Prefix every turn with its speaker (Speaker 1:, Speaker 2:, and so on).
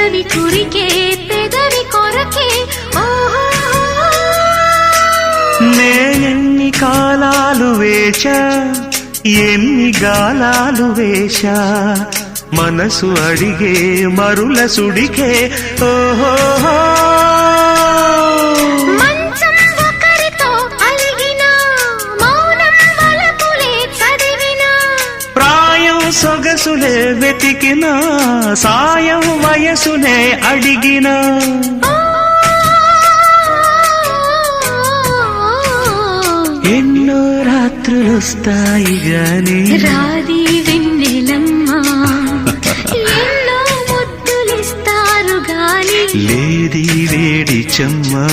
Speaker 1: పెదవి కురికే పెదవి కొరకే
Speaker 2: నేనెన్ని కాలాలు వేచా ఎన్ని గాలాలు వేశా మనసు అడిగే మరుల సుడికే ఓహో
Speaker 1: మంచం ఒకరితో అలిగిన మౌనం వలపులే చదివిన
Speaker 2: ప్రాయం సొగసులే వెతికిన సాయం వయసునే అడిగిన ఎన్నో రాత్రులొస్తాయి గాని
Speaker 1: రాది వెన్నెలమ్మా ఎన్నో ముద్దులిస్తారు గాని
Speaker 2: లేది వేడి చెమ్మా